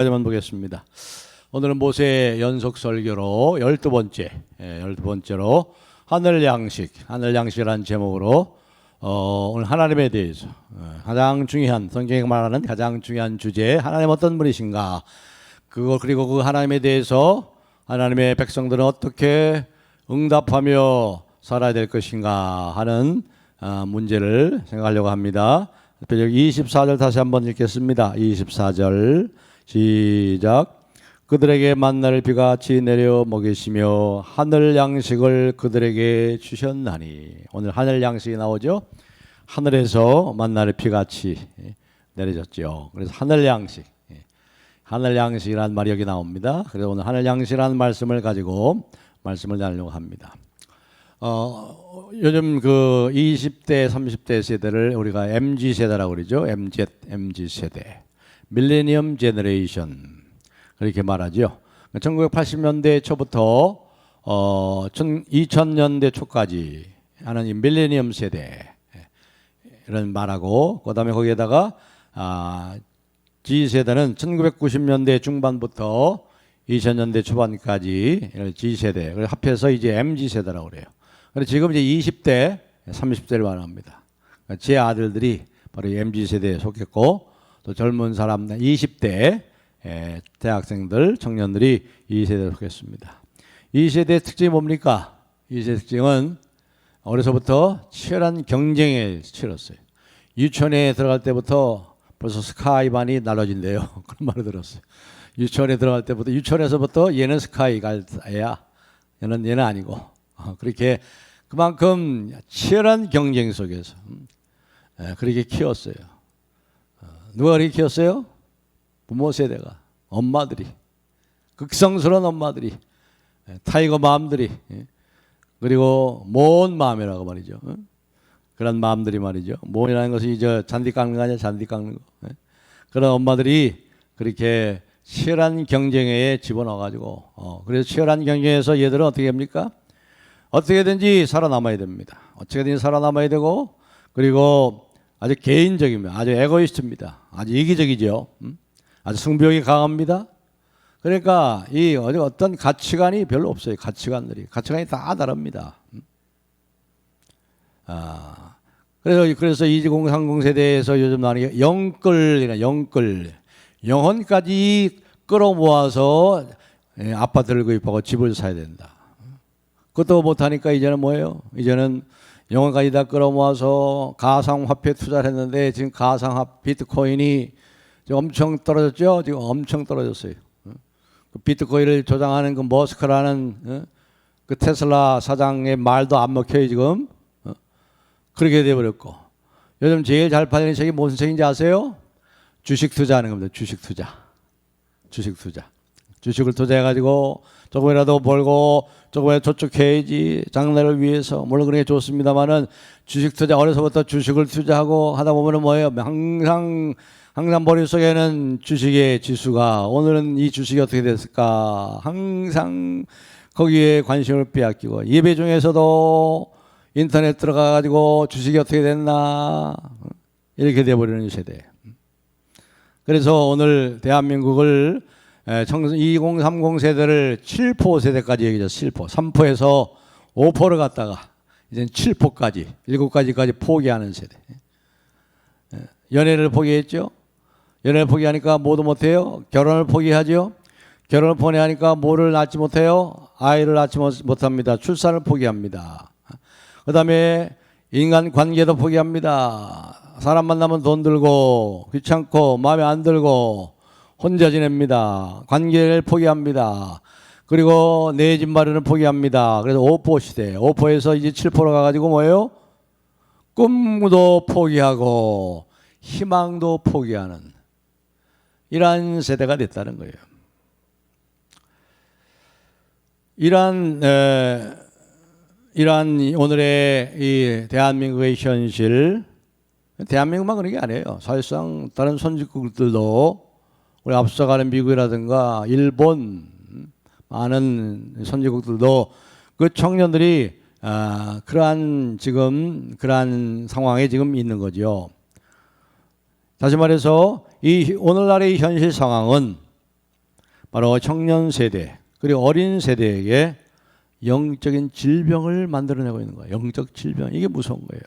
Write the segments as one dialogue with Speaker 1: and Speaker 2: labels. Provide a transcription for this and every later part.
Speaker 1: 까지만 보겠습니다. 오늘은 모세 연속 설교로 12번째로 하늘 양식이라는 제목으로 오늘 하나님에 대해서 가장 중요한, 성경이 말하는 가장 중요한 주제, 하나님 어떤 분이신가, 그리고 그 하나님에 대해서 하나님의 백성들은 어떻게 응답하며 살아야 될 것인가 하는 문제를 생각하려고 합니다. 여기 24절 다시 한번 읽겠습니다. 24절 시작. 그들에게 만나를 비같이 내려 먹이시며 하늘 양식을 그들에게 주셨나니. 오늘 하늘 양식이 나오죠. 하늘에서 만나를 비같이 내려졌죠. 그래서 하늘 양식이라는 말이 여기 나옵니다. 그래서 오늘 하늘 양식이라는 말씀을 가지고 말씀을 나누려고 합니다. 요즘 그 20대, 30대 세대를 우리가 MZ 세대라고 그러죠. MZ 세대. 밀레니엄 제너레이션. 그렇게 말하죠. 1980년대 초부터 2000년대 초까지 하는 이 밀레니엄 세대 이런 말하고, 그다음에 거기에다가 G 세대는 1990년대 중반부터 2000년대 초반까지 G 세대, 그래서 합해서 이제 MZ 세대라고 그래요. 그래서 지금 이제 20대, 30대를 말합니다. 제 아들들이 바로 MZ 세대에 속했고, 또 젊은 사람 20대 대학생들, 청년들이 이 세대에 속했습니다. 이 세대의 특징이 뭡니까? 이 세대의 특징은 어려서부터 치열한 경쟁에 치렀어요. 유치원에 들어갈 때부터 벌써 스카이반이 날아진대요. 그런 말을 들었어요. 유치원에 들어갈 때부터, 유치원에서부터 얘는 스카이가 애야, 얘는 아니고, 그렇게 그만큼 치열한 경쟁 속에서 그렇게 키웠어요. 누가 그렇게 키웠어요? 부모 세대가, 엄마들이, 극성스러운 엄마들이, 타이거 맘들이, 그리고 모은 마음이라고 말이죠. 그런 마음들이 말이죠. 모이라는 것이 이제 잔디 깎는 거 아니야? 잔디 깎는 거. 그런 엄마들이 그렇게 치열한 경쟁에 집어넣어가지고, 그래서 치열한 경쟁에서 얘들은 어떻게 합니까? 어떻게든지 살아남아야 됩니다. 어떻게든지 살아남아야 되고, 그리고 아주 개인적입니다. 아주 에고이스트입니다. 아주 이기적이죠. 아주 승부욕이 강합니다. 그러니까 이 어떤 가치관이 별로 없어요. 가치관이 다 다릅니다. 그래서 2030 세대에서 요즘 나오는 게 영혼까지 끌어모아서 아파트를 구입하고 집을 사야 된다. 그것도 못하니까 이제는 뭐예요? 이제는 영혼까지 다 끌어모아서 가상화폐 투자를 했는데, 지금 비트코인이 지금 엄청 떨어졌죠? 지금 엄청 떨어졌어요. 그 비트코인을 조장하는 그 머스크라는 그 테슬라 사장의 말도 안 먹혀요, 지금. 그렇게 돼버렸고. 요즘 제일 잘 팔리는 책이 무슨 책인지 아세요? 주식 투자하는 겁니다. 주식 투자. 주식을 투자해가지고 조금이라도 벌고 조금이라도 저축해야지, 장래를 위해서. 물론 그런 게 좋습니다만은, 주식 투자, 어려서부터 주식을 투자하고 하다 보면은 뭐예요? 항상 머릿속에는 주식의 지수가, 오늘은 이 주식이 어떻게 됐을까, 항상 거기에 관심을 빼앗기고, 예배 중에서도 인터넷 들어가가지고 주식이 어떻게 됐나, 이렇게 돼버리는 세대. 그래서 오늘 대한민국을 2030 세대를 7포 세대까지 얘기죠. 7포. 3포에서 5포를 갔다가 이제 7포까지, 7가지까지 포기하는 세대. 연애를 포기했죠. 연애를 포기하니까 뭐도 못해요. 결혼을 포기하죠. 결혼을 포기하니까 뭐를 낳지 못해요. 아이를 낳지 못합니다. 출산을 포기합니다. 그 다음에 인간 관계도 포기합니다. 사람 만나면 돈 들고 귀찮고 마음에 안 들고 혼자 지냅니다. 관계를 포기합니다. 그리고 내 집 마련을 포기합니다. 그래서 5포 시대, 5포에서 이제 7포로 가가지고 뭐예요? 꿈도 포기하고 희망도 포기하는 이러한 세대가 됐다는 거예요. 이러한 오늘의 이 대한민국의 현실, 대한민국만 그런 게 아니에요. 사실상 다른 선진국들도, 우리 앞서가는 미국이라든가 일본, 많은 선진국들도 그 청년들이 그러한 상황에 지금 있는 거죠. 다시 말해서 이 오늘날의 현실 상황은 바로 청년 세대 그리고 어린 세대에게 영적인 질병을 만들어내고 있는 거예요. 영적 질병. 이게 무서운 거예요.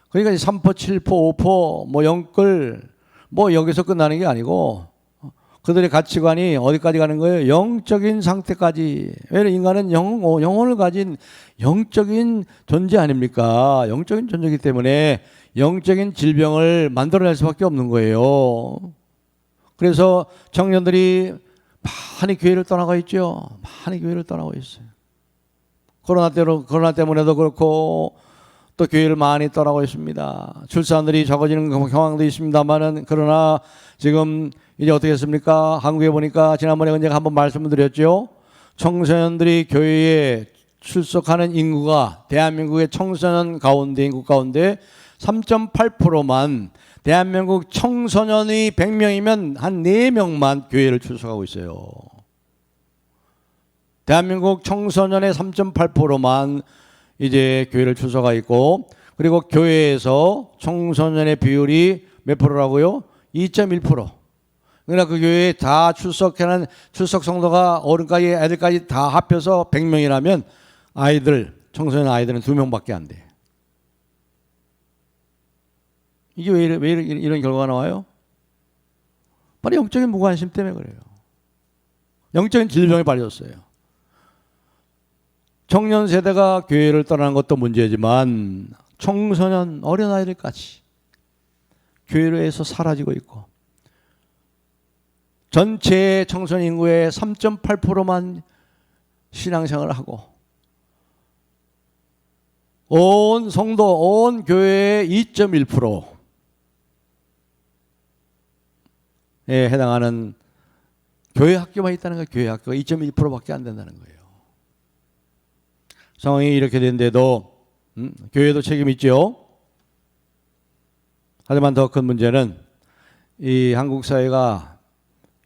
Speaker 1: 그러니까 3포, 7포, 5포, 뭐 영끌, 뭐 여기서 끝나는 게 아니고 그들의 가치관이 어디까지 가는 거예요? 영적인 상태까지. 왜냐하면 인간은 영혼을 가진 영적인 존재 아닙니까? 영적인 존재이기 때문에 영적인 질병을 만들어낼 수밖에 없는 거예요. 그래서 청년들이 많이 교회를 떠나고 있죠. 많이 교회를 떠나고 있어요. 코로나 때문에도 그렇고 또 교회를 많이 떠나고 있습니다. 출산들이 적어지는 경향도 있습니다만은 그러나 지금 이제 어떻게 했습니까? 한국에 보니까 지난번에 제가 한번 말씀을 드렸죠. 청소년들이 교회에 출석하는 인구가 대한민국의 청소년 가운데 인구 가운데 3.8%만 대한민국 청소년이 100명이면 한 4명만 교회를 출석하고 있어요. 대한민국 청소년의 3.8%만 이제 교회를 출석하고 있고 그리고 교회에서 청소년의 비율이 몇 프로라고요? 2.1%. 그러니까 그 교회에 다 출석하는 출석 성도가 어른까지 애들까지 다 합해서 100명이라면 청소년 아이들은 2명밖에 안 돼. 이게 왜 이런 결과가 나와요? 바로 영적인 무관심 때문에 그래요. 영적인 질병이 발렸어요. 청년 세대가 교회를 떠나는 것도 문제지만 청소년 어린아이들까지 교회에서 사라지고 있고 전체 청소년 인구의 3.8%만 신앙생활을 하고 온 성도, 온 교회의 2.1%에 해당하는 교회 학교만 있다는 거예요. 교회 학교가 2.1%밖에 안 된다는 거예요. 상황이 이렇게 된데도 교회도 책임이 있죠. 하지만 더 큰 문제는 이 한국 사회가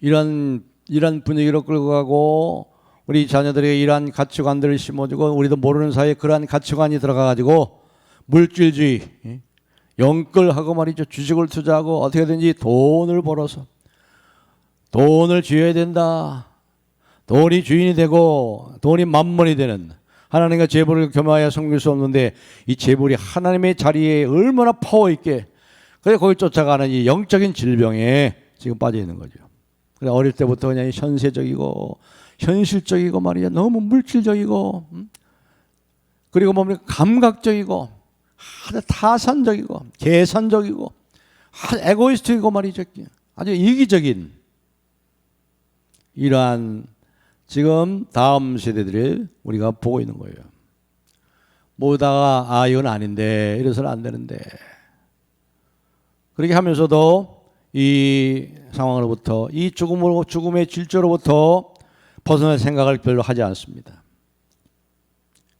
Speaker 1: 이런 분위기로 끌고 가고 우리 자녀들에게 이러한 가치관들을 심어주고 우리도 모르는 사이에 그러한 가치관이 들어가가지고 물질주의, 영끌하고 말이죠. 주식을 투자하고 어떻게든지 돈을 벌어서 돈을 쥐어야 된다. 돈이 주인이 되고 돈이 만몬이 되는 하나님과 재물을 겸하여 섬길 수 없는데 이 재물이 하나님의 자리에 얼마나 파워 있게 그래 거기 쫓아가는 이 영적인 질병에 지금 빠져 있는 거죠. 그래 어릴 때부터 그냥 현세적이고 현실적이고 말이야 너무 물질적이고 그리고 뭡니까 감각적이고 아주 타산적이고 계산적이고 아주 에고이스트이고 말이죠. 아주 이기적인 이러한 지금 다음 세대들을 우리가 보고 있는 거예요. 모다가 이건 아닌데 이래서는 안 되는데 그렇게 하면서도 이 상황으로부터 이 죽음의 질주로부터 벗어날 생각을 별로 하지 않습니다.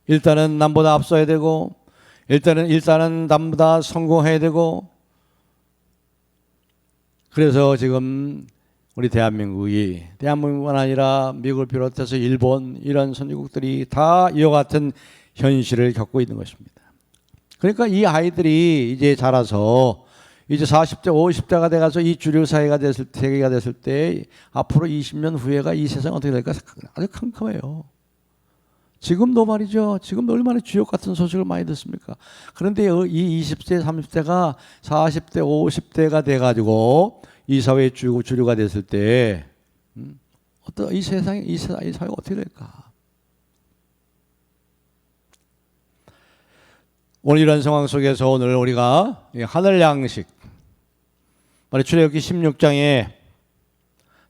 Speaker 1: 일단은 남보다 앞서야 되고 일단은 남보다 성공해야 되고 그래서 지금 우리 대한민국뿐만 아니라 미국을 비롯해서 일본 이런 선진국들이 다 이와 같은 현실을 겪고 있는 것입니다. 그러니까 이 아이들이 이제 자라서 이제 40대 50대가 돼가서 이 주류 세계가 됐을 때 앞으로 20년 후에가 이 세상 어떻게 될까 아주 캄캄해요. 지금도 말이죠. 지금도 얼마나 주역 같은 소식을 많이 듣습니까? 그런데 이 20대 30대가 40대 50대가 돼가지고 이 사회의 주류가 됐을 때 이 사회가 어떻게 될까? 오늘 이런 상황 속에서 오늘 우리가 하늘 양식 출애굽기 16장에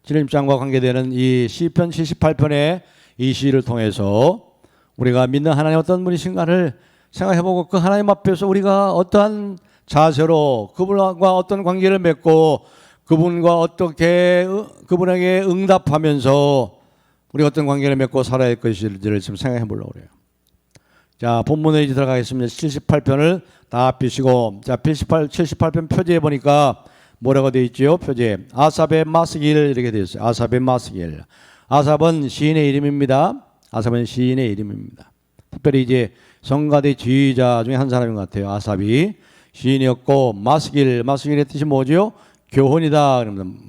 Speaker 1: 주님장과 관계되는 이 시편 78편의 이 시를 통해서 우리가 믿는 하나님 어떤 분이신가를 생각해보고 그 하나님 앞에서 우리가 어떠한 자세로 그분과 어떤 관계를 맺고 그분과 어떻게 그분에게 응답하면서 우리가 어떤 관계를 맺고 살아야 할 것인지를 지금 생각해 보려고 그래요. 자, 본문에 이제 들어가겠습니다. 78편을 다 펴시고 자, 78편 표제에 보니까 뭐라고 되어 있죠? 표제 아삽의 마스길 이렇게 되어 있어요. 아삽의 마스길. 아삽은 시인의 이름입니다. 아삽은 시인의 이름입니다. 특별히 이제 성가대 지휘자 중에 한 사람인 것 같아요. 아삽이 시인이었고 마스길의 뜻이 뭐죠? 교훈이다. 그러면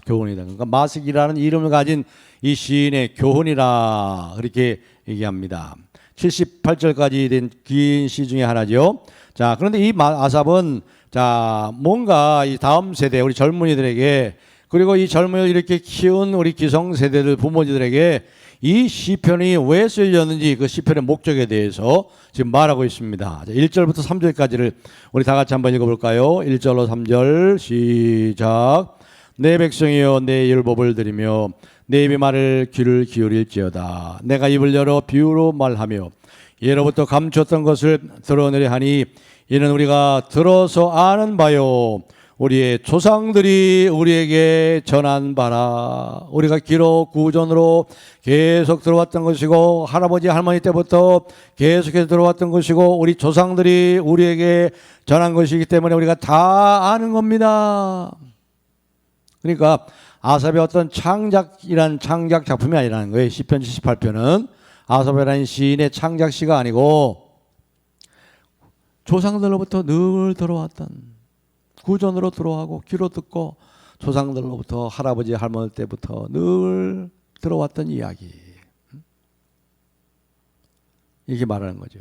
Speaker 1: 교훈이다. 그러니까 마식이라는 이름을 가진 이 시인의 교훈이라 그렇게 얘기합니다. 78절까지 된 긴 시 중에 하나죠. 자, 그런데 이 아삽은 자, 뭔가 이 다음 세대 우리 젊은이들에게 그리고 이 젊은이를 이렇게 키운 우리 기성세대들 부모님들에게 이 시편이 왜 쓰여졌는지 그 시편의 목적에 대해서 지금 말하고 있습니다. 1절부터 3절까지를 우리 다 같이 한번 읽어볼까요? 1절로 3절 시작. 내 백성이여 내 율법을 들으며 내 입의 말을 귀를 기울일지어다. 내가 입을 열어 비유로 말하며 예로부터 감췄던 것을 드러내려 하니 이는 우리가 들어서 아는 바요 우리의 조상들이 우리에게 전한 바라. 우리가 기록 구전으로 계속 들어왔던 것이고 할아버지 할머니 때부터 계속해서 들어왔던 것이고 우리 조상들이 우리에게 전한 것이기 때문에 우리가 다 아는 겁니다. 그러니까 아삽의 어떤 창작 작품이 아니라는 거예요. 시편 78편은 아삽이라는 시인의 창작시가 아니고 조상들로부터 늘 들어왔던 구전으로 들어가고 귀로 듣고 조상들로부터 할아버지 할머니 때부터 늘 들어왔던 이야기 이렇게 말하는 거죠.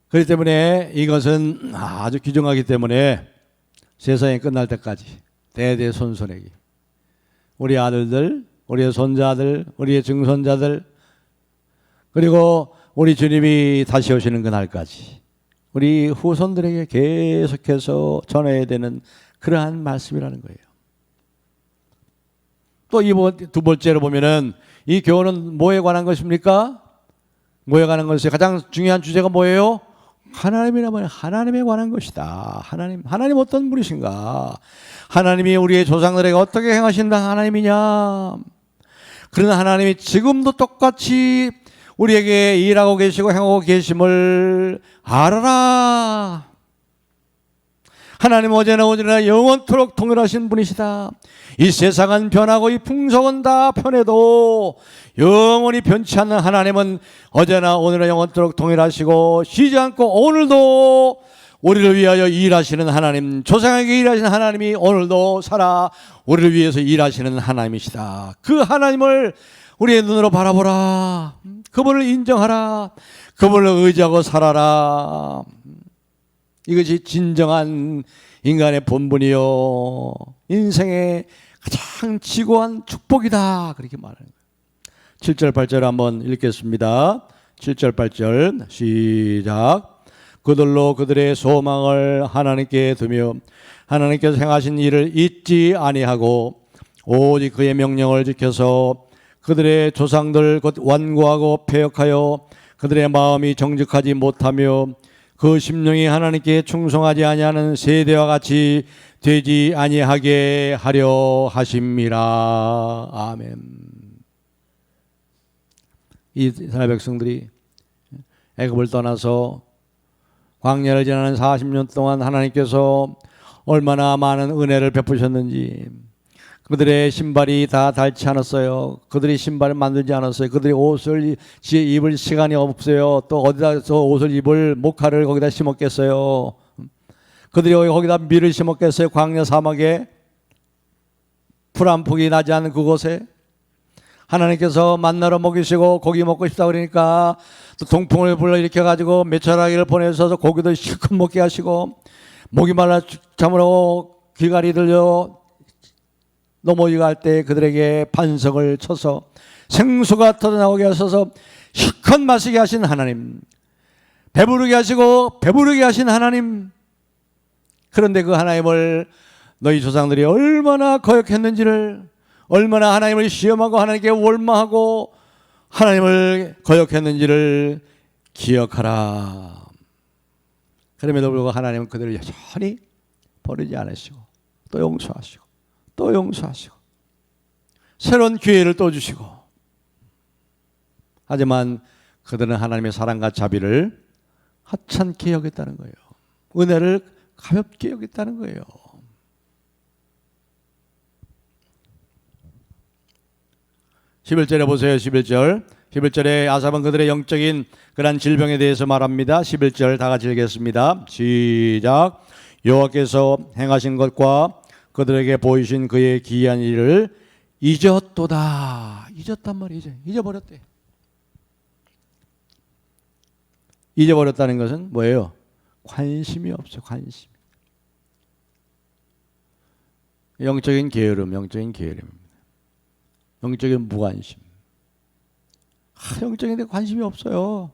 Speaker 1: 그렇기 때문에 이것은 아주 귀중하기 때문에 세상이 끝날 때까지 대대손손에게 우리 아들들 우리의 손자들 우리의 증손자들 그리고 우리 주님이 다시 오시는 그날까지 우리 후손들에게 계속해서 전해야 되는 그러한 말씀이라는 거예요. 또 두 번째로 보면은 이 교훈은 뭐에 관한 것입니까? 뭐에 관한 것이 가장 중요한 주제가 뭐예요? 하나님이라면 하나님에 관한 것이다. 하나님 어떤 분이신가? 하나님이 우리의 조상들에게 어떻게 행하신다 하나님이냐? 그러나 하나님이 지금도 똑같이 우리에게 일하고 계시고 행하고 계심을 알아라. 하나님 어제나 오늘이나 영원토록 동일하신 분이시다. 이 세상은 변하고 이 풍속은 다 변해도 영원히 변치 않는 하나님은 어제나 오늘이나 영원토록 동일하시고 쉬지 않고 오늘도 우리를 위하여 일하시는 하나님, 조상에게 일하시는 하나님이 오늘도 살아 우리를 위해서 일하시는 하나님이시다. 그 하나님을 우리의 눈으로 바라보라. 그분을 인정하라. 그분을 의지하고 살아라. 이것이 진정한 인간의 본분이요 인생의 가장 지고한 축복이다. 그렇게 말하는 거예요. 7절 8절 한번 읽겠습니다. 7절 8절 시작. 그들로 그들의 소망을 하나님께 두며 하나님께서 행하신 일을 잊지 아니하고 오직 그의 명령을 지켜서 그들의 조상들 곧 완고하고 패역하여 그들의 마음이 정직하지 못하며 그 심령이 하나님께 충성하지 아니하는 세대와 같이 되지 아니하게 하려 하심이라. 아멘. 이스라엘 백성들이 애굽을 떠나서 광야를 지나는 40년 동안 하나님께서 얼마나 많은 은혜를 베푸셨는지 그들의 신발이 다 닳지 않았어요. 그들이 신발을 만들지 않았어요. 그들이 옷을 입을 시간이 없어요. 또 어디다서 옷을 입을 목화를 거기다 심었겠어요. 그들이 거기다 밀을 심었겠어요. 광야 사막에 풀 한 폭이 나지 않는 그곳에 하나님께서 만나러 먹이시고 고기 먹고 싶다 그러니까 또 동풍을 불러 일으켜가지고 메철하기를 보내셔서 고기도 실컷 먹게 하시고 목이 말라 잠으로 귀갈이 들려 넘어갈 때 그들에게 반석을 쳐서 생수가 터져나오게 하셔서 실컷 마시게 하신 하나님, 배부르게 하시고 배부르게 하신 하나님. 그런데 그 하나님을 너희 조상들이 얼마나 거역했는지를, 얼마나 하나님을 시험하고 하나님께 원망하고 하나님을 거역했는지를 기억하라. 그럼에도 불구하고 하나님은 그들을 여전히 버리지 않으시고 또 용서하시고 또 용서하시고 새로운 기회를 또 주시고, 하지만 그들은 하나님의 사랑과 자비를 하찮게 여겼다는 거예요. 은혜를 가볍게 여겼다는 거예요. (11절에) 보세요. 11절에 아삽은 그들의 영적인 그러한 질병에 대해서 말합니다. 11절 다 같이 읽겠습니다. 시작. 여호와께서 행하신 것과 그들에게 보이신 그의 기이한 일을 잊었도다. 잊었단 말이죠. 잊어버렸대. 잊어버렸다는 것은 뭐예요? 관심이 없어. 관심. 영적인 게으름, 영적인 게으름입니다. 영적인 무관심. 영적인 데 관심이 없어요.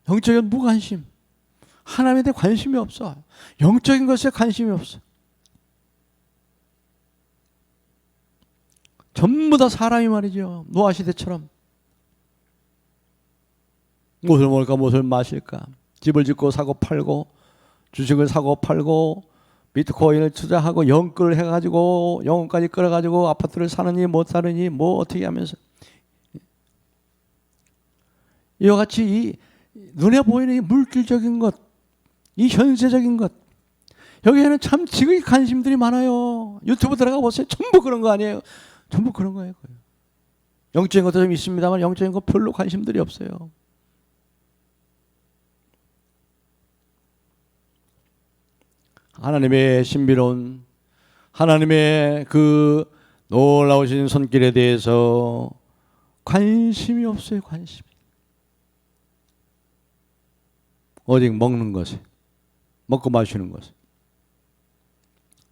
Speaker 1: 영적인 무관심. 하나님에 대해 관심이 없어. 영적인 것에 관심이 없어. 전부 다 사람이 말이죠. 노아 시대처럼. 무엇을 먹을까, 무엇을 마실까. 집을 짓고 사고 팔고, 주식을 사고 팔고, 비트코인을 투자하고 영끌을 해가지고 영혼까지 끌어가지고 아파트를 사느니 못 사느니 뭐 어떻게 하면서 이와 같이 이 눈에 보이는 이 물질적인 것, 이 현세적인 것, 여기에는 참 지극히 관심들이 많아요. 유튜브 들어가 보세요. 전부 그런 거 아니에요. 전부 그런 거예요. 영적인 것도 좀 있습니다만 영적인 거 별로 관심들이 없어요. 하나님의 신비로운 하나님의 그 놀라우신 손길에 대해서 관심이 없어요. 관심이. 오직 먹는 것에, 먹고 마시는 것에.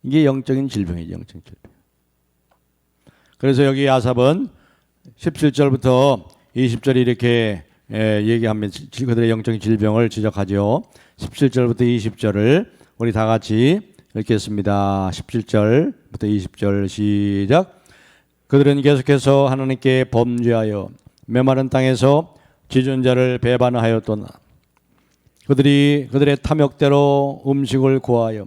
Speaker 1: 이게 영적인 질병이죠. 영적인 질병. 그래서 여기 아삽은 17절부터 20절이 이렇게 얘기하면서 그들의 영적인 질병을 지적하죠. 17절부터 20절을 우리 다 같이 읽겠습니다. 17절부터 20절 시작. 그들은 계속해서 하나님께 범죄하여 메마른 땅에서 지존자를 배반하였도다. 그들이 그들의 탐욕대로 음식을 구하여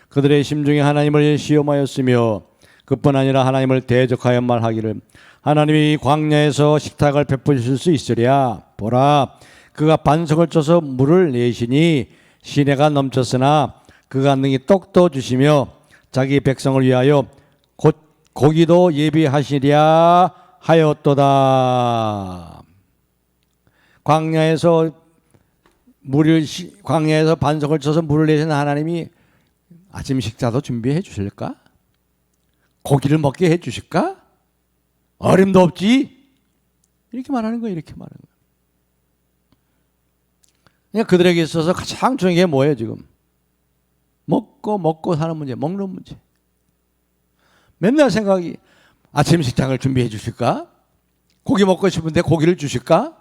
Speaker 1: 그들의 심중에 하나님을 시험하였으며 그뿐 아니라 하나님을 대적하여 말하기를 하나님이 광야에서 식탁을 베푸실 수 있으랴. 보라, 그가 반석을 쳐서 물을 내시니 시내가 넘쳤으나 그가 능히 떡도 주시며 자기 백성을 위하여 곧 고기도 예비하시랴 하였도다. 광야에서 반석을 쳐서 물을 내신 하나님이 아침 식사도 준비해 주실까? 고기를 먹게 해 주실까? 어림도 없지? 이렇게 말하는 거예요. 이렇게 말하는 거예요. 그냥 그들에게 있어서 가장 중요한 게 뭐예요 지금? 먹고 사는 문제, 먹는 문제. 맨날 생각이 아침 식장을 준비해 주실까? 고기 먹고 싶은데 고기를 주실까?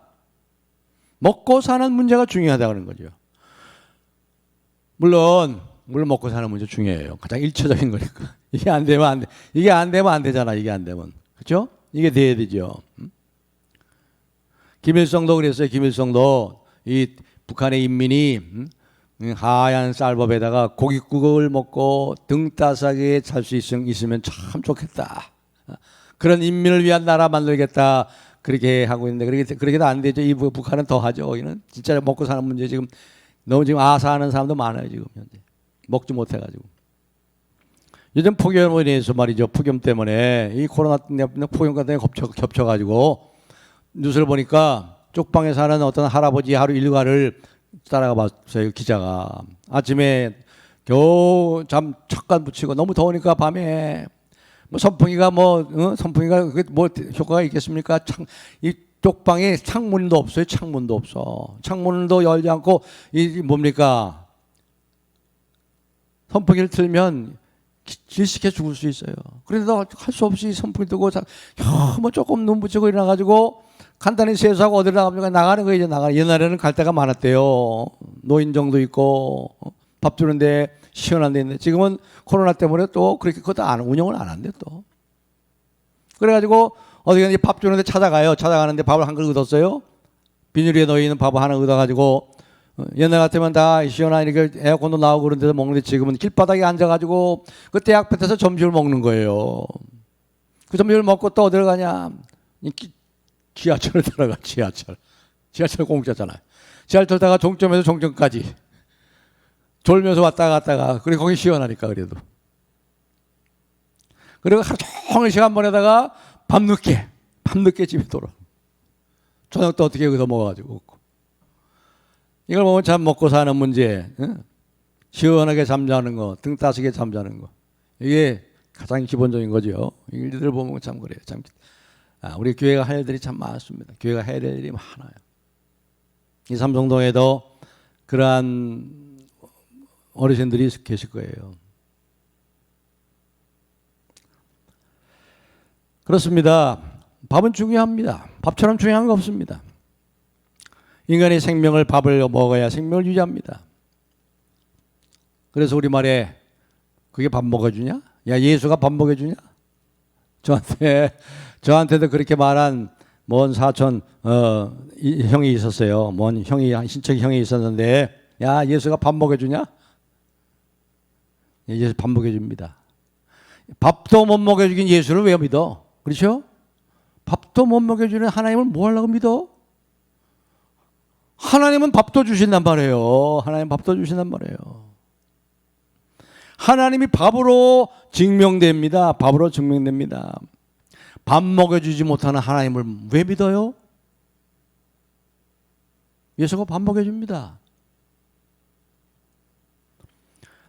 Speaker 1: 먹고 사는 문제가 중요하다는 거죠. 물론 먹고 사는 문제 중요해요. 가장 일차적인 거니까. 이게 안 되면 안 돼. 이게 안 되면 안 되잖아. 이게 안 되면. 그렇죠? 이게 돼야 되죠. 김일성도 그랬어요. 김일성도 이 북한의 인민이 하얀 쌀밥에다가 고깃국을 먹고 등 따스하게 살 수 있으면 참 좋겠다. 그런 인민을 위한 나라 만들겠다. 그렇게 하고 있는데 그렇게도 안 되죠. 이 북한은 더 하죠. 거기는 진짜 먹고 사는 문제 지금 너무 지금 아사하는 사람도 많아요. 지금 현재 먹지 못해가지고 요즘 폭염으로 인해서 말이죠. 폭염 때문에 이 코로나 때문에 폭염과 때문에 겹쳐가지고 뉴스를 보니까 쪽방에 사는 어떤 할아버지 하루 일과를 따라가 봤어요. 기자가 아침에 겨우 잠 잠깐 붙이고 너무 더우니까 밤에 뭐 선풍기가 선풍기가 그게 뭐 효과가 있겠습니까? 이 쪽방에 창문도 없어요. 창문도 없어. 창문도 열지 않고 이 뭡니까? 선풍기를 틀면 질식해 죽을 수 있어요. 그래도 할 수 없이 선풍기 뜨고 뭐 조금 눈 붙이고 일어나가지고 간단히 세수하고 어디로 나갑니까? 나가는 거예요. 이제 옛날에는 갈 데가 많았대요. 노인정도 있고 밥 주는데 시원한 데 있는데 지금은 코로나 때문에 또 그렇게 그것도 운영을 안 한대 또. 그래가지고 어디 밥 주는데 찾아가는데 밥을 한 그릇 얻었어요. 비닐에 넣어 있는 밥을 하나 얻어가지고 옛날 같으면 다 시원한 이렇게 에어컨도 나오고 그런 데서 먹는데 지금은 길바닥에 앉아가지고 그 대학 볕에서 점심을 먹는 거예요. 그 점심을 먹고 또 어디로 가냐? 지하철을 따라가. 지하철 공짜잖아요. 지하철 타가 종점에서 종점까지 졸면서 왔다 갔다가 그리고 거기 시원하니까 그래도. 그리고 하루 종일 시간 보내다가 밤늦게 집에 돌아. 저녁도 어떻게 여기서 먹어가지고. 이걸 보면 참 먹고 사는 문제, 시원하게 잠자는 거, 등 따스게 잠자는 거, 이게 가장 기본적인 거죠. 일들 보면 참 그래요. 참, 우리 교회가 할 일들이 참 많습니다. 교회가 해야 될 일이 많아요. 이 삼성동에도 그러한 어르신들이 계실 거예요. 그렇습니다. 밥은 중요합니다. 밥처럼 중요한 거 없습니다. 인간의 생명을 밥을 먹어야 생명을 유지합니다. 그래서 우리말에 그게 밥 먹여주냐? 야, 예수가 밥 먹여주냐? 저한테도 그렇게 말한 먼 사촌 형이 있었어요. 먼 형이, 친척 형이 있었는데, 야, 예수가 밥 먹여주냐? 예수 밥 먹여줍니다. 밥도 못 먹여주긴 예수를 왜 믿어? 그렇죠? 밥도 못 먹여주는 하나님을 뭐 하려고 믿어? 하나님은 밥도 주신단 말이에요. 하나님 밥도 주신단 말이에요. 하나님이 밥으로 증명됩니다. 밥으로 증명됩니다. 밥 먹여주지 못하는 하나님을 왜 믿어요? 예수가 밥 먹여줍니다.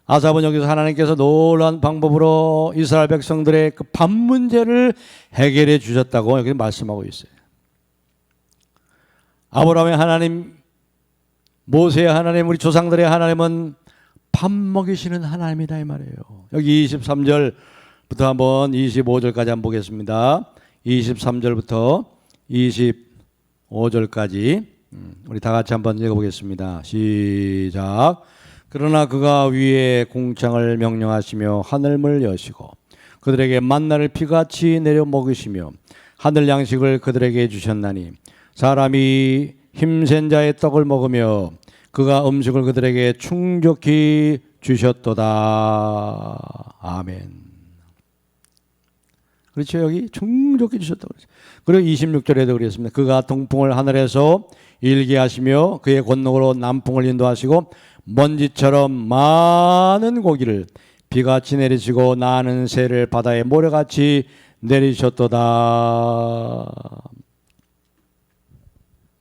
Speaker 1: 아삽은 여기서 하나님께서 놀라운 방법으로 이스라엘 백성들의 그 밥 문제를 해결해 주셨다고 여기 말씀하고 있어요. 아브라함의 하나님, 모세의 하나님, 우리 조상들의 하나님은 밥 먹이시는 하나님이다 이 말이에요. 여기 23절부터 한번 25절까지 한번 보겠습니다. 23절부터 25절까지 우리 다 같이 한번 읽어보겠습니다. 시작. 그러나 그가 위에 공창을 명령하시며 하늘문을 여시고 그들에게 만나를 비같이 내려 먹이시며 하늘 양식을 그들에게 주셨나니 사람이 힘센 자의 떡을 먹으며 그가 음식을 그들에게 충족히 주셨도다. 아멘. 그렇죠. 여기 충족히 주셨다고 그랬죠. 그리고 26절에도 그랬습니다. 그가 동풍을 하늘에서 일게 하시며 그의 권능으로 남풍을 인도하시고 먼지처럼 많은 고기를 비같이 내리시고 나는 새를 바다에 모래같이 내리셨도다.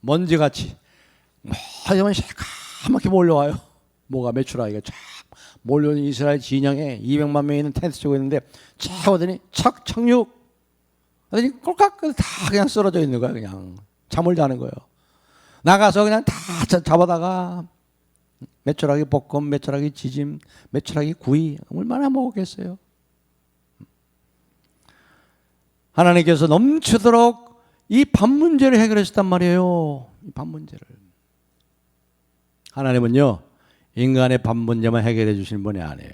Speaker 1: 먼지같이 하여간 새까맣게 몰려와요. 뭐가 메추라기가 쫙 몰려오는 이스라엘 진영에 200만 명이 있는 텐트 치고 있는데 쫙 오더니 착륙 하더니 꼴깍 다 그냥 쓰러져 있는 거야. 그냥 잠을 자는 거예요. 나가서 그냥 다 잡아다가 메추라기 볶음, 메추라기 지짐, 메추라기 구이 얼마나 먹었겠어요. 하나님께서 넘치도록 이 밥 문제를 해결하셨단 말이에요. 이 밥 문제를. 하나님은요 인간의 밥 문제만 해결해 주시는 분이 아니에요.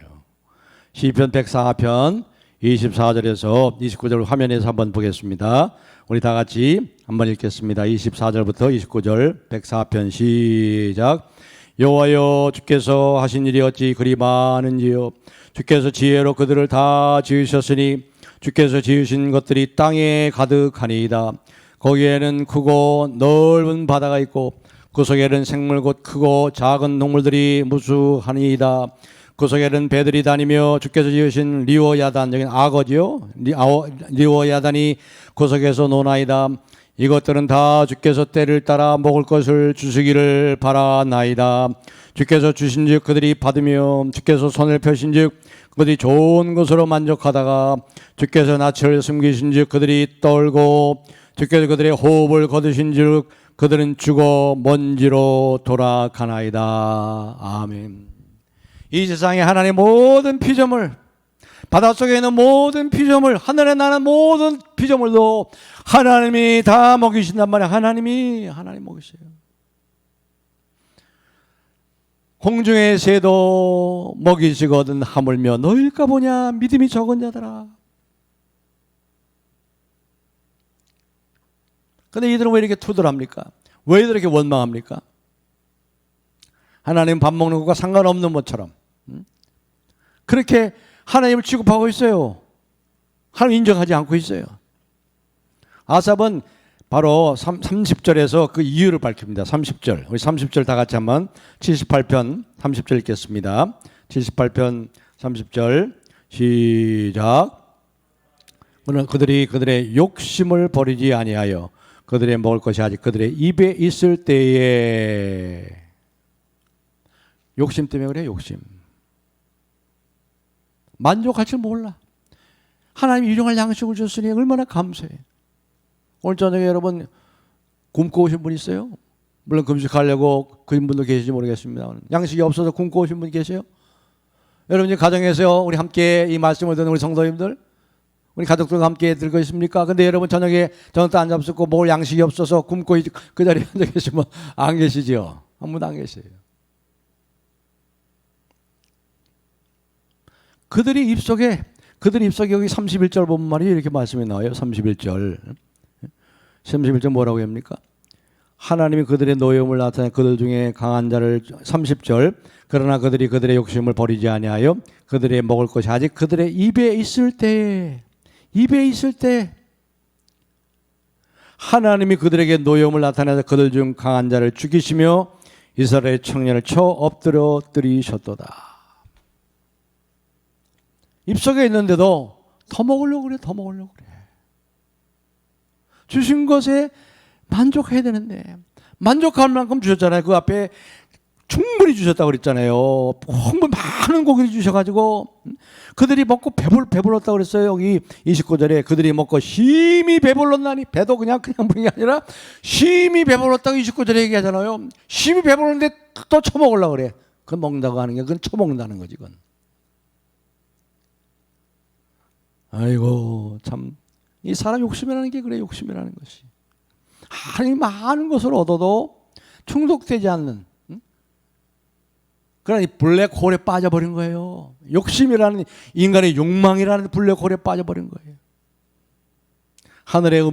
Speaker 1: 시편 104편 24절에서 29절 화면에서 한번 보겠습니다. 우리 다 같이 한번 읽겠습니다. 24절부터 29절 104편 시작. 여호와여 주께서 하신 일이 어찌 그리 많은지요. 주께서 지혜로 그들을 다 지으셨으니 주께서 지으신 것들이 땅에 가득하니이다. 거기에는 크고 넓은 바다가 있고 그 속에는 생물 곧 크고 작은 동물들이 무수하니이다. 그 속에는 배들이 다니며 주께서 지으신 리워야단, 여기는 악어지요. 리워야단이 그 속에서 노나이다. 이것들은 다 주께서 때를 따라 먹을 것을 주시기를 바라나이다. 주께서 주신즉 그들이 받으며 주께서 손을 펴신즉 그들이 좋은 것으로 만족하다가 주께서 낯을 숨기신즉 그들이 떨고 주께서 그들의 호흡을 거두신즉 그들은 죽어 먼지로 돌아가나이다. 아멘. 이 세상에 하나님의 모든 피조물, 바닷속에 있는 모든 피조물, 하늘에 나는 모든 피조물도 하나님이 다 먹이신단 말이야. 하나님 먹이세요. 공중의 새도 먹이시거든 하물며 너일까 보냐 믿음이 적은 자들아. 근데 이들은 왜 이렇게 투덜합니까? 왜 이렇게 원망합니까? 하나님 밥 먹는 것과 상관없는 것처럼 그렇게 하나님을 취급하고 있어요. 하나님 인정하지 않고 있어요. 아삽은 바로 30절에서 그 이유를 밝힙니다. 30절. 우리 30절 다 같이 한번 78편 30절 읽겠습니다. 78편 30절 시작. 그들이 그들의 욕심을 버리지 아니하여 그들의 먹을 것이 아직 그들의 입에 있을 때에 욕심 때문에 그래, 욕심. 만족할 줄 몰라. 하나님이 일용할 양식을 줬으니 얼마나 감사해. 오늘 저녁에 여러분 굶고 오신 분 있어요? 물론 금식하려고 그런 분도 계실지 모르겠습니다. 양식이 없어서 굶고 오신 분 계세요? 여러분 가정에서요, 우리 함께 이 말씀을 듣는 우리 성도님들, 우리 가족들과 함께 들고 있습니까? 근데 여러분 저녁에 저녁도 안 잡수고 먹을 양식이 없어서 굶고 그 자리에 앉아 계시면 안 계시죠? 한 분도 안 계세요. 그들이 입속에 여기 31절 보면 말이에요, 이렇게 말씀이 나와요. 31절 뭐라고 합니까? 하나님이 그들의 노여움을 나타내 그들 중에 강한 자를 30절 그러나 그들이 그들의 욕심을 버리지 아니하여 그들의 먹을 것이 아직 그들의 입에 있을 때 하나님이 그들에게 노여움을 나타내서 그들 중 강한 자를 죽이시며 이스라엘의 청년을 쳐 엎드려 뜨리셨도다. 입속에 있는데도 더 먹으려고 그래. 주신 것에 만족해야 되는데 만족할 만큼 주셨잖아요. 그 앞에 충분히 주셨다고 그랬잖아요. 정말 많은 고기를 주셔가지고 그들이 먹고 배불렀다고 그랬어요. 여기 29절에 그들이 먹고 심히 배불렀나니, 배도 그냥 부른 게 아니라 심히 배불렀다고 29절에 얘기하잖아요. 심히 배불렀는데 또 처먹으려고 그래. 그건 먹는다고 하는 게 그건 처먹는다는 거지. 그건. 아이고 참, 이 사람 욕심이라는 게 그래. 욕심이라는 것이 하나님 많은 것을 얻어도 충족되지 않는, 그러니 블랙홀에 빠져버린 거예요. 욕심이라는, 인간의 욕망이라는 블랙홀에 빠져버린 거예요. 하늘의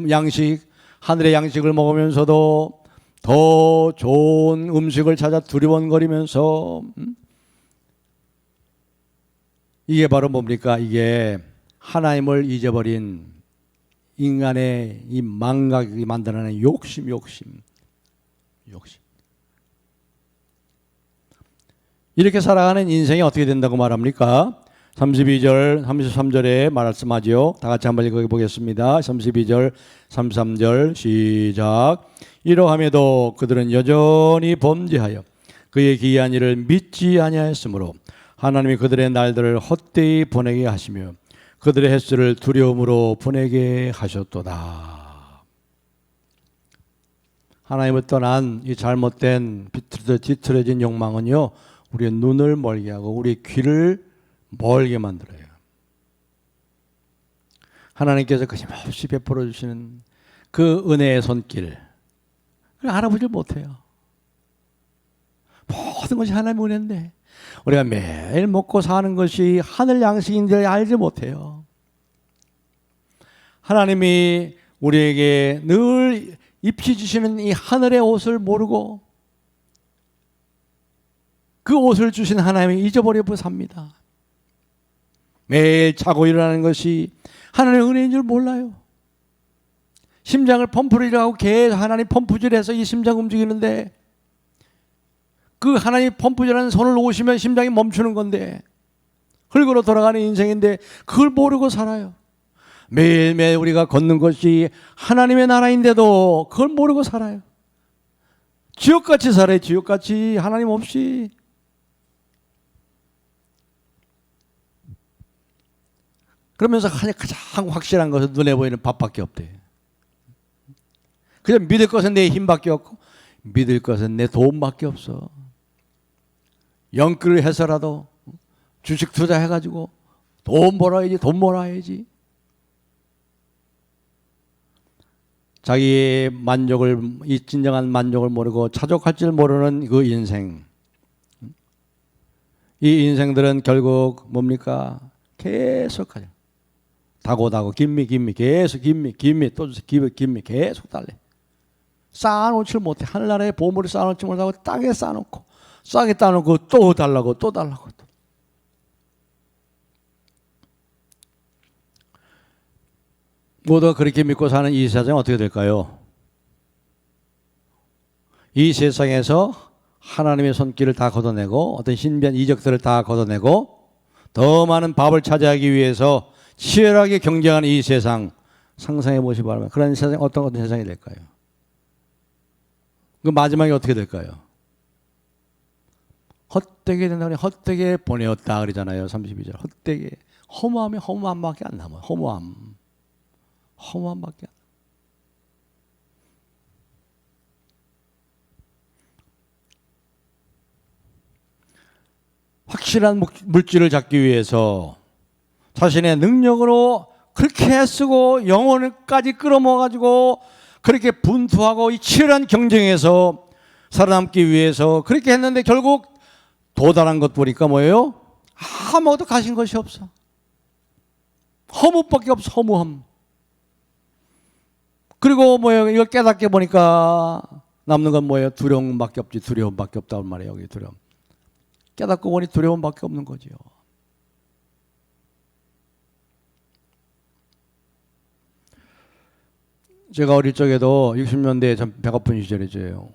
Speaker 1: 양식을 먹으면서도 더 좋은 음식을 찾아 두리번거리면서, 이게 바로 뭡니까? 이게 하나님을 잊어버린 인간의 이 망각이 만들어내는 욕심. 이렇게 살아가는 인생이 어떻게 된다고 말합니까? 32절, 33절에 말씀하죠. 다 같이 한번 읽어보겠습니다. 32절, 33절 시작. 이러함에도 그들은 여전히 범죄하여 그의 기이한 일을 믿지 아니하였으므로 하나님이 그들의 날들을 헛되이 보내게 하시며 그들의 횟수를 두려움으로 보내게 하셨도다. 하나님을 떠난 이 잘못된 뒤틀어진 욕망은요, 우리의 눈을 멀게 하고 우리의 귀를 멀게 만들어요. 하나님께서 끊임없이 베풀어 주시는 그 은혜의 손길, 그걸 알아보지 못해요. 모든 것이 하나님의 은혜인데 우리가 매일 먹고 사는 것이 하늘 양식인지 알지 못해요. 하나님이 우리에게 늘 입혀주시는 이 하늘의 옷을 모르고 그 옷을 주신 하나님을 잊어버리고 삽니다. 매일 자고 일어나는 것이 하나님의 은혜인 줄 몰라요. 심장을 펌프를 하고 계속 하나님 펌프질해서 이 심장 움직이는데 그 하나님 펌프질하는 손을 놓으시면 심장이 멈추는 건데, 흙으로 돌아가는 인생인데 그걸 모르고 살아요. 매일매일 우리가 걷는 것이 하나님의 나라인데도 그걸 모르고 살아요. 지옥같이 살아요. 지옥같이, 하나님 없이. 그러면서 가장 확실한 것은 눈에 보이는 밥밖에 없대요. 그냥 믿을 것은 내 힘밖에 없고 믿을 것은 내 돈밖에 없어. 영끌을 해서라도 주식 투자해가지고 돈 벌어야지. 자기의 만족을, 이 진정한 만족을 모르고 차족할 줄 모르는 그 인생. 이 인생들은 결국 뭡니까? 계속 가요. 다고 김미 계속 김미 또 주세요. 김미 계속 달래. 쌓아놓지 못해. 하늘나라에 보물을 쌓아놓지 못하고 땅에 쌓아놓고 싸게 따놓고 또 달라고. 모두가 그렇게 믿고 사는 이 세상은 어떻게 될까요? 이 세상에서 하나님의 손길을 다 걷어내고 어떤 신비한 이적들을 다 걷어내고 더 많은 밥을 차지하기 위해서 치열하게 경쟁하는 이 세상, 상상해 보시기 바랍니다. 그런 세상, 어떤 세상이 될까요? 그 마지막에 어떻게 될까요? 헛되게 된다고 헛되게 보내었다 그러잖아요. 32절. 헛되게. 허무함이 허무함밖에 안 남아요. 허무함밖에 안 남아요. 확실한 물질을 잡기 위해서 자신의 능력으로 그렇게 애쓰고 영혼까지 끌어모아가지고 그렇게 분투하고 이 치열한 경쟁에서 살아남기 위해서 그렇게 했는데 결국 도달한 것 보니까 뭐예요? 아무것도 가진 것이 없어. 허무밖에 없어. 허무함. 그리고 뭐예요? 이걸 깨닫게 보니까 남는 건 뭐예요? 두려움밖에 없지. 두려움밖에 없다고 말이에요. 여기 두려움. 깨닫고 보니 두려움밖에 없는 거지요. 제가 어릴 적에도 60년대에 참 배고픈 시절이죠.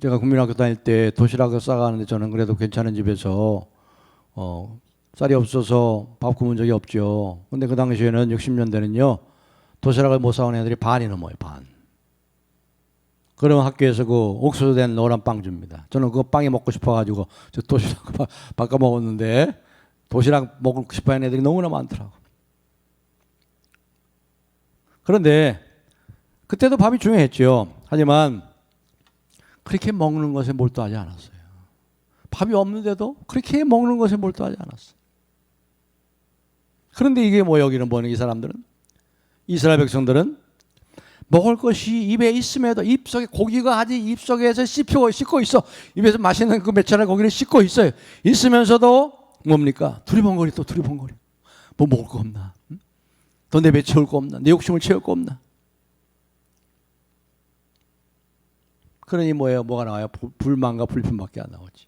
Speaker 1: 제가 국민학교 다닐 때 도시락을 싸가는데 저는 그래도 괜찮은 집에서 쌀이 없어서 밥 굶은 적이 없죠. 근데 그 당시에는 60년대는요 도시락을 못 싸오는 애들이 반이 넘어요. 반. 그러면 학교에서 그 옥수수 된 노란 빵 줍니다. 저는 그 빵이 먹고 싶어가지고 저 도시락 바꿔 먹었는데 도시락 먹고 싶어하는 애들이 너무나 많더라고. 그런데 그때도 밥이 중요했죠. 하지만 그렇게 먹는 것에 몰두하지 않았어요. 밥이 없는데도 그렇게 먹는 것에 몰두하지 않았어요. 그런데 이게 뭐 여기는 뭐는 이 사람들은 이스라엘 백성들은 먹을 것이 입에 있음에도 입속에 고기가 아직 입속에서 씹고 있어. 입에서 맛있는 그 매천한 고기를 씹고 있어요. 있으면서도 뭡니까? 두리번거리 또 두리번거리. 뭐 먹을 거 없나? 또 내 배 채울 거 없나? 내 욕심을 채울 거 없나? 그러니 뭐예요? 뭐가 나와요? 불만과 불편밖에 안 나오지.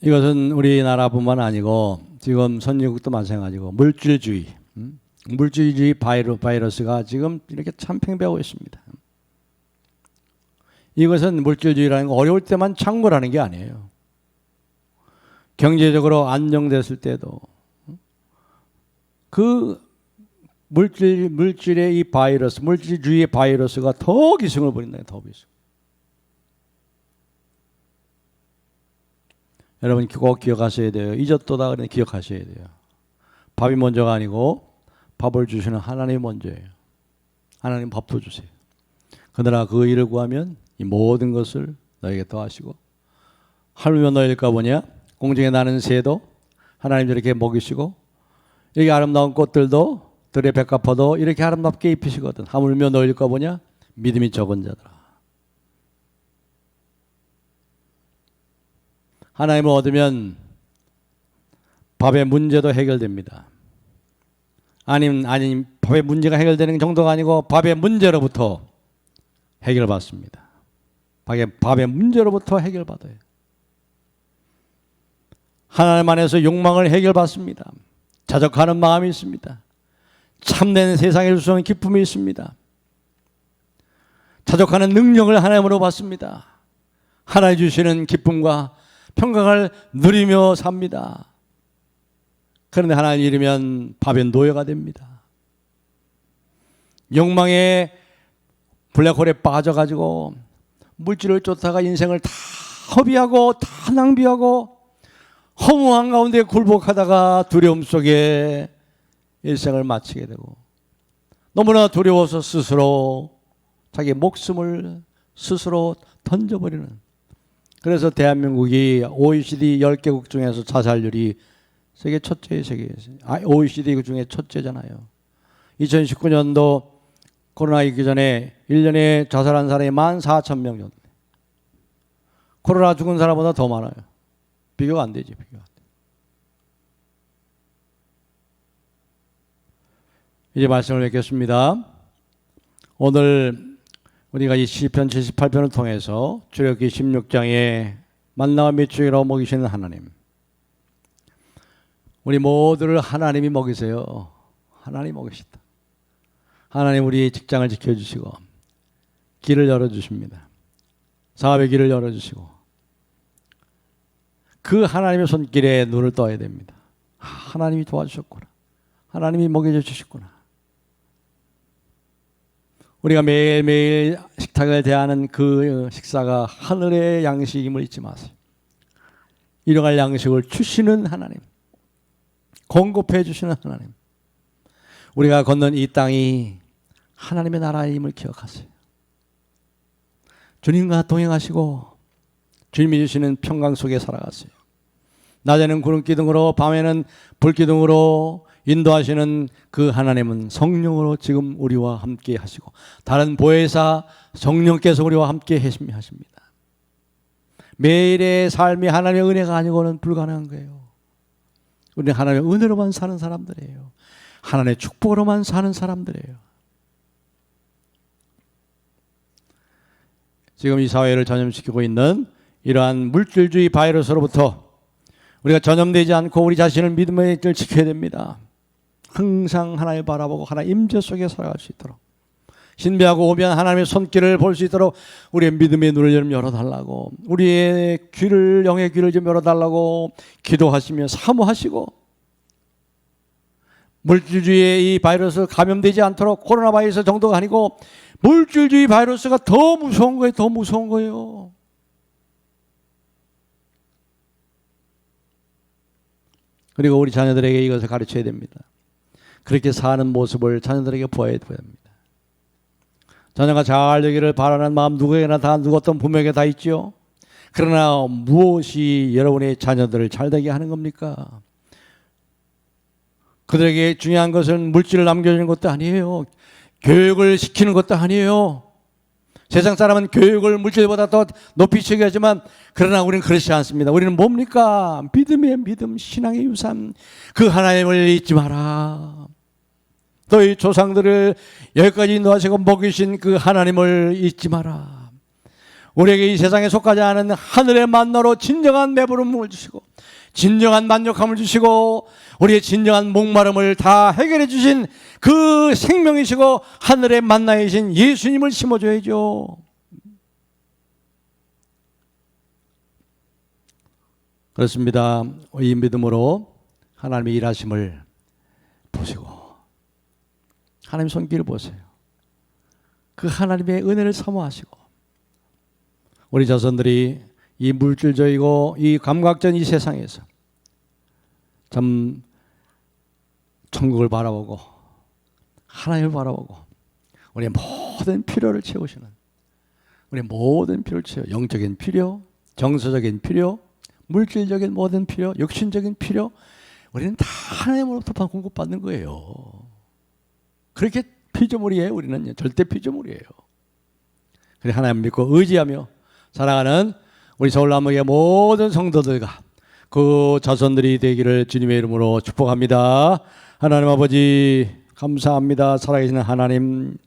Speaker 1: 이것은 우리나라뿐만 아니고 지금 선진국도 마찬가지고 물질주의 바이러스가 지금 이렇게 참 팽배하고 있습니다. 이것은 물질주의라는 거 어려울 때만 창궐하는 게 아니에요. 경제적으로 안정됐을 때도 그 물질의 이 바이러스, 물질주의의 바이러스가 더 기승을 부린다. 더 기승. 여러분 꼭 기억하셔야 돼요. 잊었도다 그러니 기억하셔야 돼요. 밥이 먼저가 아니고 밥을 주시는 하나님이 먼저예요. 하나님 밥도 주세요. 그러나 그 일을 구하면 이 모든 것을 너에게 더하시고 하물며 너일까 보냐? 공중에 나는 새도 하나님 저렇게 먹이시고 이렇게 아름다운 꽃들도 들의 백합화도 이렇게 아름답게 입히시거든. 하물며 너일까 보냐? 믿음이 적은 자들아. 하나님을 얻으면 밥의 문제도 해결됩니다. 아님 밥의 문제가 해결되는 정도가 아니고 밥의 문제로부터 해결받습니다. 밥의 문제로부터 해결받아요. 하나님 안에서 욕망을 해결받습니다. 자족하는 마음이 있습니다. 참된 세상에 줄 수 없는 기쁨이 있습니다. 자족하는 능력을 하나님으로 받습니다. 하나님 주시는 기쁨과 평강을 누리며 삽니다. 그런데 하나님 잃으면 밥의 노예가 됩니다. 욕망의 블랙홀에 빠져가지고 물질을 쫓다가 인생을 다 허비하고 다 낭비하고 허무한 가운데 굴복하다가 두려움 속에 일생을 마치게 되고 너무나 두려워서 스스로 자기 목숨을 스스로 던져버리는. 그래서 대한민국이 OECD 10개국 중에서 자살률이 세계 첫째예요. OECD 중에 첫째잖아요. 2019년도 코로나 있기 전에 1년에 자살한 사람이 14,000명 정도. 코로나 죽은 사람보다 더 많아요. 비교가 안 되지. 비교가 안 돼. 이제 말씀을 맺겠습니다. 오늘 우리가 이 시편 78편을 통해서 출애굽기 16장에 만나와 메추기로 먹이시는 하나님, 우리 모두를 하나님이 먹이세요. 하나님 먹이시다. 하나님 우리 직장을 지켜주시고 길을 열어주십니다. 사업의 길을 열어주시고 그 하나님의 손길에 눈을 떠야 됩니다. 하나님이 도와주셨구나. 하나님이 먹여주셨구나. 우리가 매일매일 식탁을 대하는 그 식사가 하늘의 양식임을 잊지 마세요. 일용할 양식을 주시는 하나님, 공급해 주시는 하나님, 우리가 걷는 이 땅이 하나님의 나라임을 기억하세요. 주님과 동행하시고 주님이 주시는 평강 속에 살아가세요. 낮에는 구름 기둥으로, 밤에는 불 기둥으로 인도하시는 그 하나님은 성령으로 지금 우리와 함께 하시고, 다른 보혜사 성령께서 우리와 함께 하십니다. 매일의 삶이 하나님의 은혜가 아니고는 불가능한 거예요. 우리는 하나님의 은혜로만 사는 사람들이에요. 하나님의 축복으로만 사는 사람들이에요. 지금 이 사회를 전염시키고 있는 이러한 물질주의 바이러스로부터 우리가 전염되지 않고 우리 자신을 믿음의 길을 지켜야 됩니다. 항상 하나님을 바라보고 하나님 임재 속에 살아갈 수 있도록, 신비하고 오면 하나님의 손길을 볼 수 있도록 우리의 믿음의 눈을 좀 열어달라고, 우리의 귀를, 영의 귀를 좀 열어달라고 기도하시며 사모하시고, 물질주의의 이 바이러스 감염되지 않도록, 코로나 바이러스 정도가 아니고 물질주의 바이러스가 더 무서운 거예요. 더 무서운 거예요. 그리고 우리 자녀들에게 이것을 가르쳐야 됩니다. 그렇게 사는 모습을 자녀들에게 보여야 됩니다. 자녀가 잘 되기를 바라는 마음 누구에게나 다, 누구 어떤 부모에게 다 있죠. 그러나 무엇이 여러분의 자녀들을 잘 되게 하는 겁니까? 그들에게 중요한 것은 물질을 남겨주는 것도 아니에요. 교육을 시키는 것도 아니에요. 세상 사람은 교육을 물질보다 더 높이 취급하지만, 그러나 우리는 그렇지 않습니다. 우리는 뭡니까? 믿음의 믿음, 신앙의 유산, 그 하나님을 잊지 마라. 너희 조상들을 여기까지 인도하시고 먹이신 그 하나님을 잊지 마라. 우리에게 이 세상에 속하지 않은 하늘의 만나로 진정한 배부름을 주시고, 진정한 만족함을 주시고, 우리의 진정한 목마름을 다 해결해 주신 그 생명이시고 하늘의 만나이신 예수님을 심어줘야죠. 그렇습니다. 이 믿음으로 하나님의 일하심을 보시고 하나님의 손길을 보세요. 그 하나님의 은혜를 사모하시고, 우리 자손들이 이 물질적이고 이 감각적인 이 세상에서 참 천국을 바라보고 하나님을 바라보고 우리의 모든 필요를 채우시는, 우리의 모든 필요를 채워, 영적인 필요, 정서적인 필요, 물질적인 모든 필요, 육신적인 필요, 우리는 다 하나님으로부터 공급받는 거예요. 그렇게 피조물이에요. 우리는 절대 피조물이에요. 그래 하나님 믿고 의지하며 살아가는 우리 서울남목의 모든 성도들과 그 자손들이 되기를 주님의 이름으로 축복합니다. 하나님 아버지 감사합니다. 살아계시는 하나님,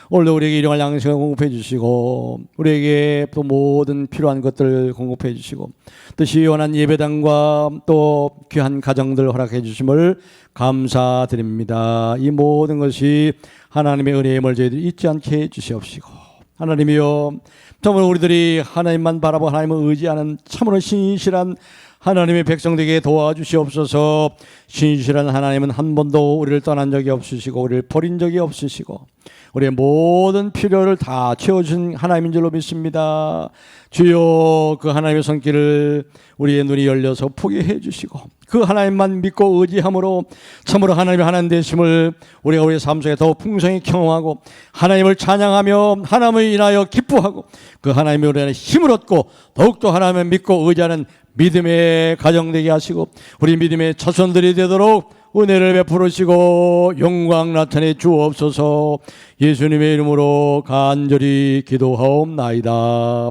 Speaker 1: 오늘도 우리에게 일용할 양식을 공급해 주시고 우리에게 또 모든 필요한 것들을 공급해 주시고 또 시원한 예배당과 또 귀한 가정들 허락해 주심을 감사드립니다. 이 모든 것이 하나님의 은혜임을 저희들이 잊지 않게 해 주시옵시고, 하나님이여 정말 우리들이 하나님만 바라보고 하나님을 의지하는 참으로 신실한 하나님의 백성되게 도와주시옵소서. 신실한 하나님은 한 번도 우리를 떠난 적이 없으시고 우리를 버린 적이 없으시고 우리의 모든 필요를 다 채워주신 하나님인 줄로 믿습니다. 주여 그 하나님의 손길을 우리의 눈이 열려서 보게 해주시고 그 하나님만 믿고 의지함으로 참으로 하나님의 하나님 되심을 우리가 우리의 삶 속에 더 풍성히 경험하고 하나님을 찬양하며 하나님을 인하여 기뻐하고 그 하나님의 우리의 힘을 얻고 더욱더 하나님을 믿고 의지하는 믿음의 가정 되게 하시고 우리 믿음의 자손들이 되도록 은혜를 베풀으시고 영광 나타내 주옵소서. 예수님의 이름으로 간절히 기도하옵나이다.